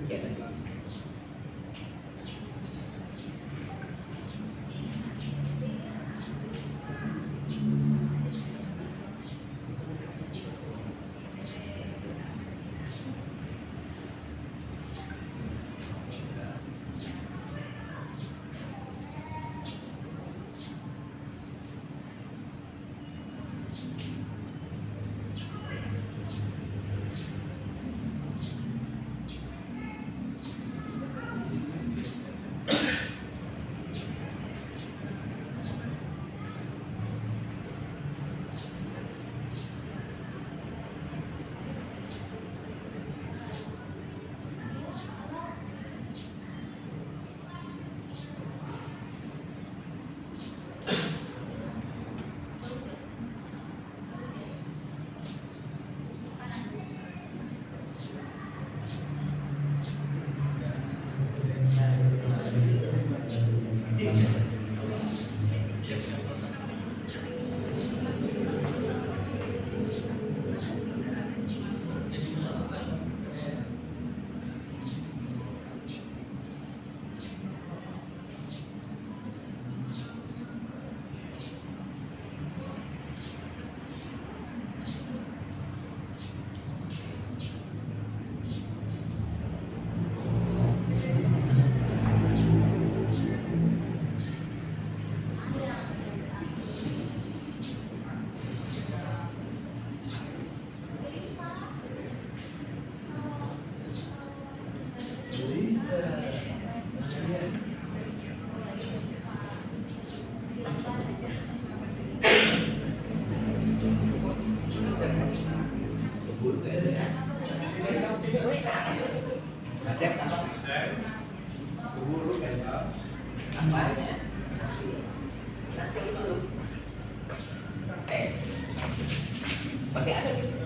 Speaker 3: kegiatan. Cek apa? Keburu kan? Apanya? Nanti dulu. Masih ada gitu.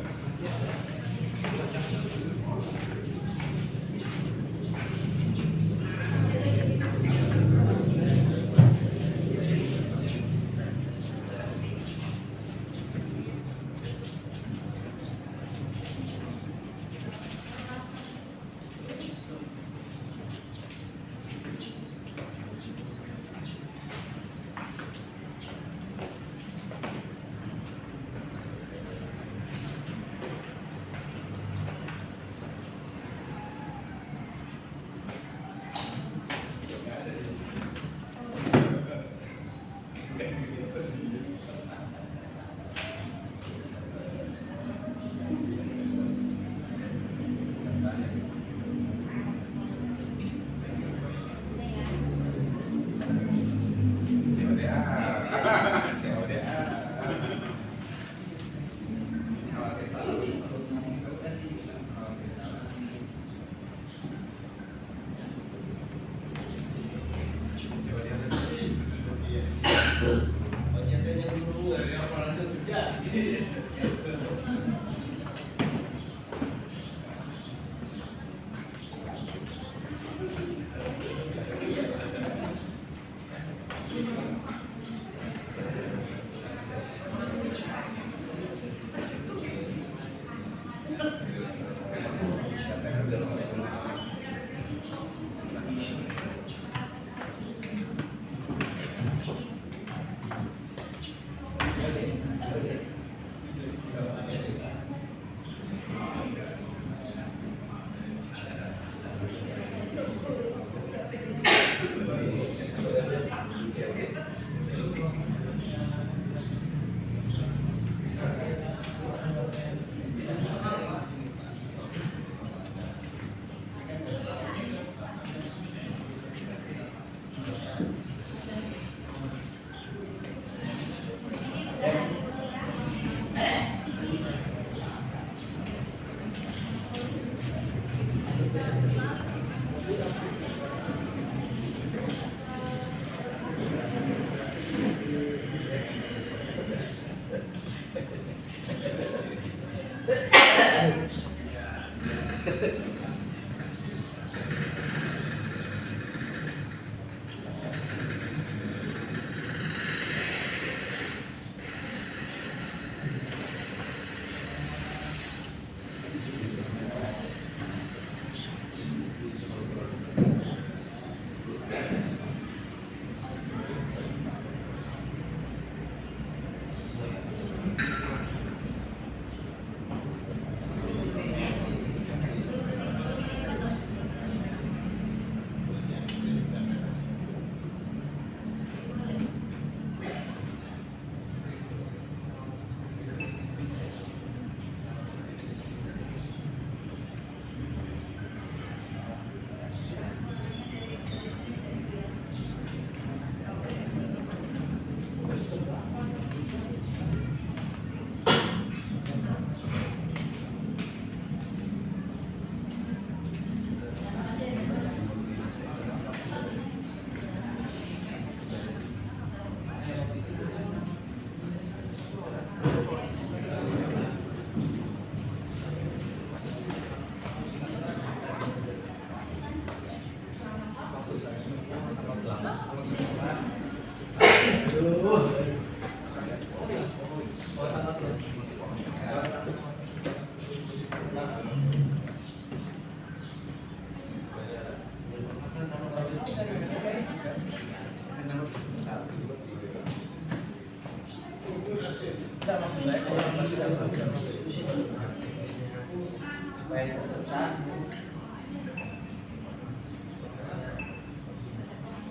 Speaker 4: Baik, Ustaz.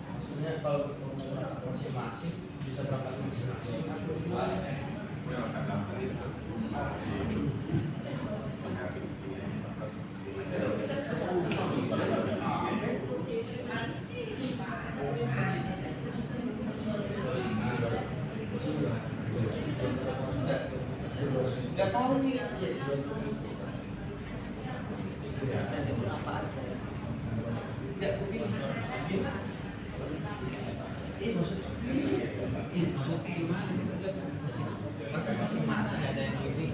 Speaker 4: Maksudnya kalau masing-masing bisa berangkat masing-masing. Nggak tahu nih. Nggak gimana? Maksudnya gimana? Masa masing-masing ada yang ini?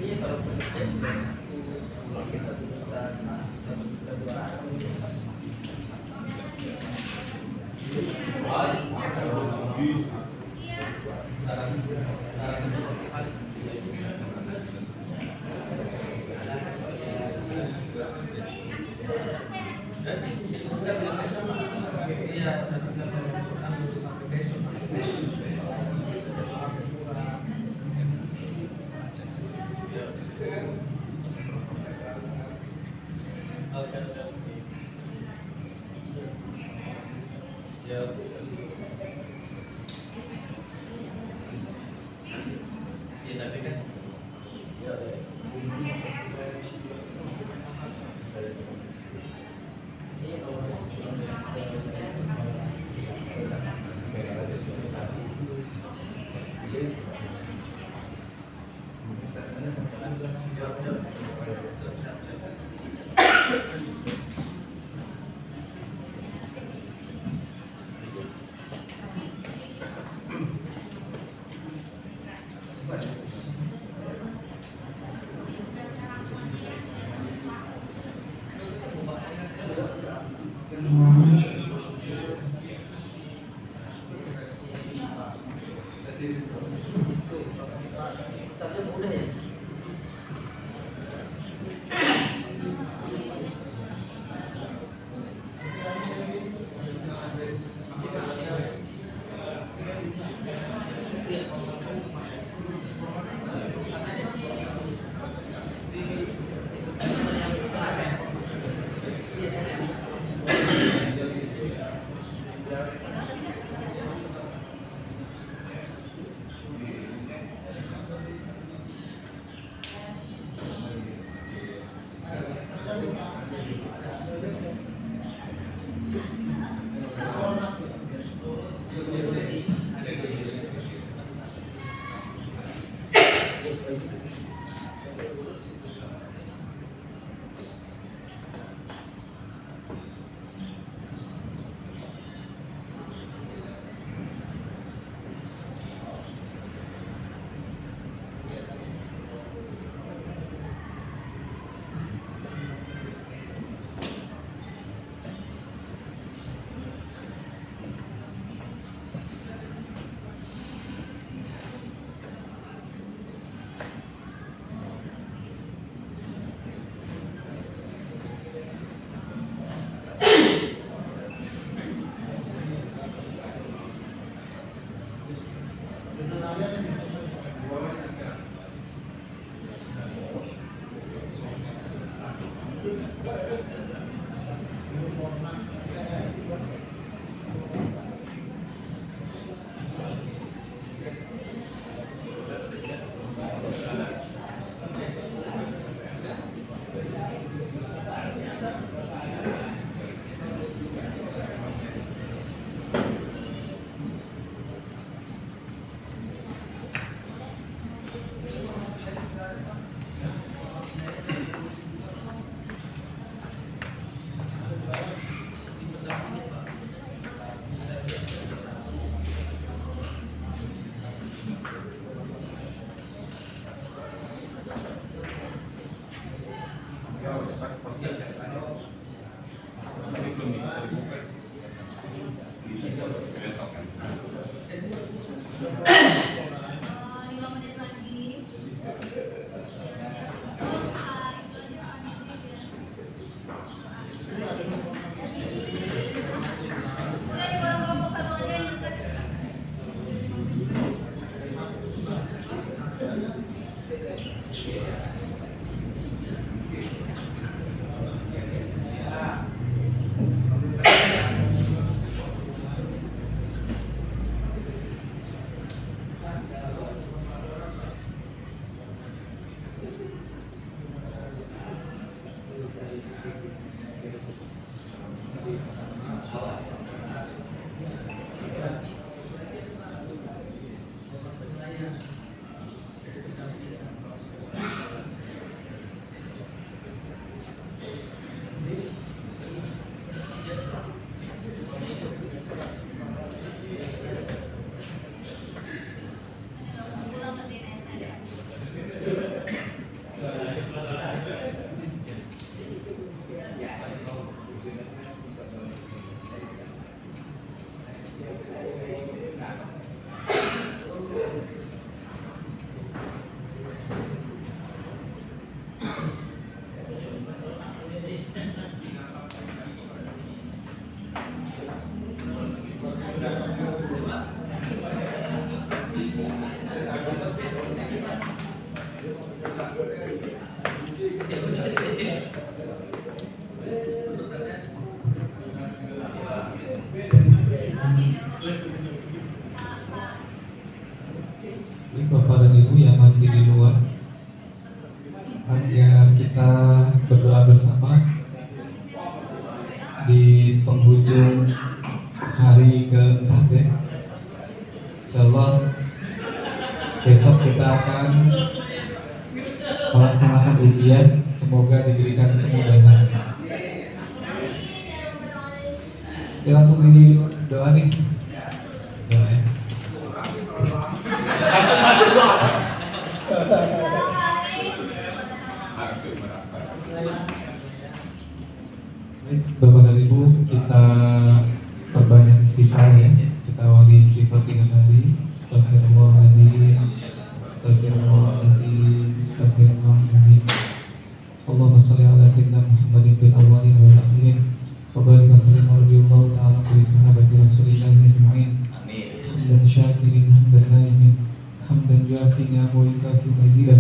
Speaker 4: Iya kalau proses
Speaker 8: Baik Bapak dan Ibu yang masih di luar, agar kita berdoa bersama di penghujung hari keempat ya. Insyaallah besok kita akan melaksanakan ujian, semoga diberikan kemudahan. Kita langsung di doa nih. Doa ya.
Speaker 3: Langsung masuk doa.
Speaker 8: Baik, Bapak dan Ibu, kita perbanyak istighfar ya. Kita awali istighfar 3 kali. Astagfirullahaladzim, astagfirullahaladzim, astagfirullahaladzim. Allahumma shalli ala sayyidina Muhammadin fil awwalin wal akhirin. Wa barik wa sallim radhiyallahu ta'ala li sahabati Rasulillah ajma'in.
Speaker 3: Amin.
Speaker 8: Hamdan syakirin, hamdan naimin, hamdan yuafi ni'amahu wa yukafi mazidah.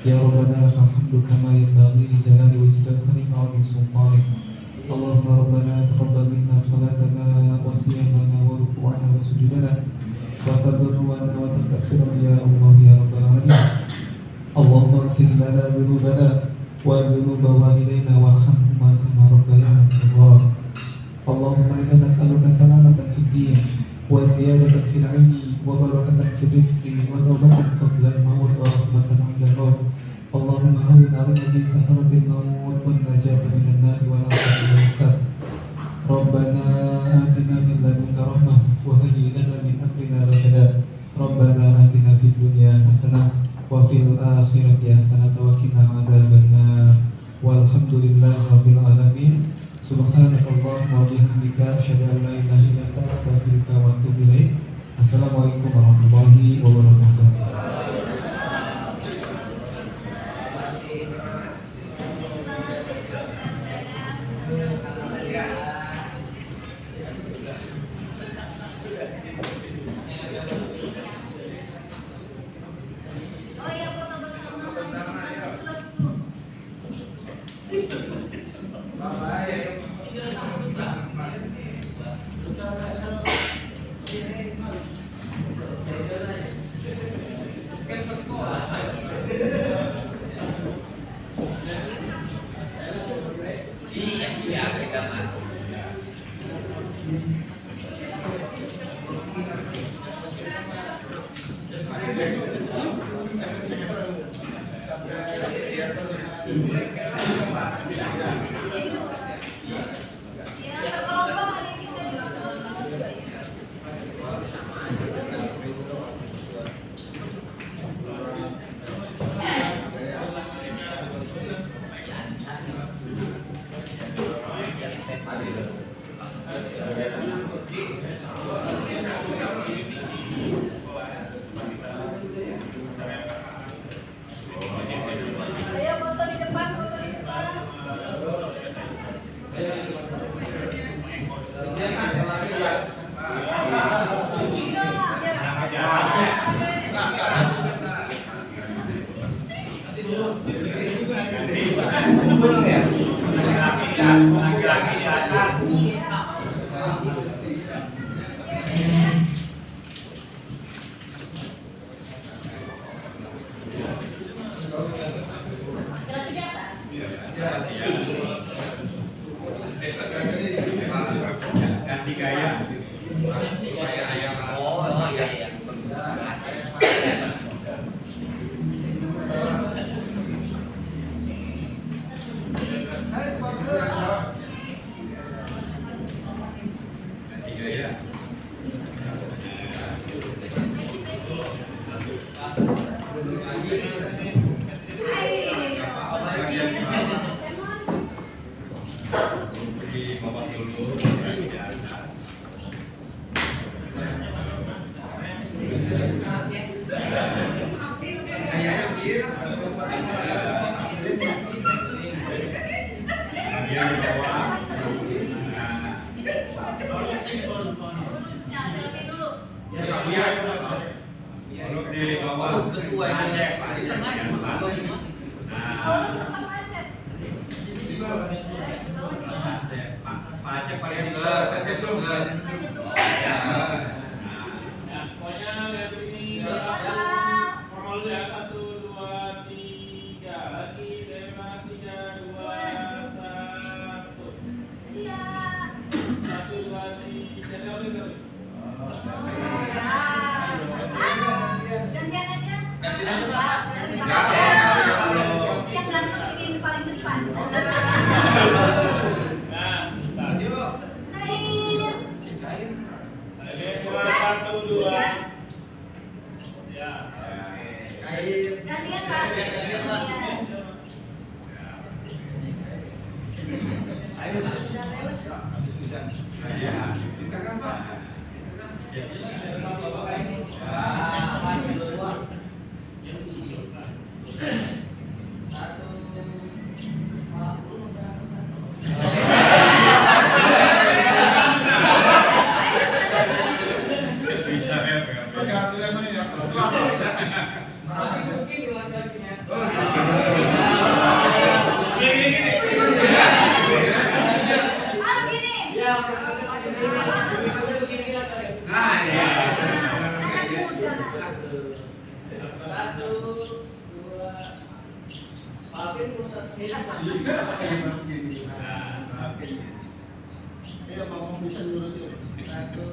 Speaker 8: Ya Rabbana lakal hamdu kama yanbaghi li jalali wajhika al-karim wa 'azimi sultanik. Allahumma Rabbana taqabbal minna salatana wa siyamana wa ruku'ana wa sujudana wa tadarruana wa taksirana ya Allah ya Rabbal alamin. Allahumma ighfir lana dhunubana wa dhunuba walidayna warhamhuma kama rabbayana shaghira. Allahumma inna nas'aluka salamatan fid din wa ziyadatan fil 'ilmi wa barakatan fil rizqi wa tawbatan qabla al-maut wa rahmatan 'inda al-maut. Allahumma hawwin 'alaina bi sakaratil maut wan najata minan nar wal 'afwa wal hisab. Rabbana atina min ladunka rahmah wa hayyi lana min amrina rashada. Rabbana atina fid dunya hasanah wa fil akhirati hasanah wa qina adzabannar. Walhamdulillahi rabbil alamin. Subhanakallahumma wa bihamdika asyhadu an la ilaha illa anta astaghfiruka wa atubu ilaik. Assalamualaikum warahmatullahi wabarakatuh.
Speaker 2: Oh ya, foto bersama Mas.
Speaker 3: Iya, iya, kita mah.
Speaker 2: Ya, berkelompok hari ini kita dilaksanakan juga ya. Ayo foto di depan, foto di depan.
Speaker 3: Laki-laki di atas. Ganti gaya. Oh, iya iya.
Speaker 2: Ya, selfie dulu.
Speaker 1: Pak Acep paling
Speaker 2: Acep dulu.
Speaker 1: Habis hujan. Ditekan Pak.
Speaker 4: Bapak ini. Ah, masih keluar.
Speaker 1: Bisa ya. Pegang mana yang selalu kita.
Speaker 4: Mungkin laki-lakinya.
Speaker 2: Ah, gini.
Speaker 4: Ya, begini lah.
Speaker 3: Nah, ya.
Speaker 4: Satu, dua, maafin pusat
Speaker 3: Iya, mau bisa dulu.
Speaker 4: Satu,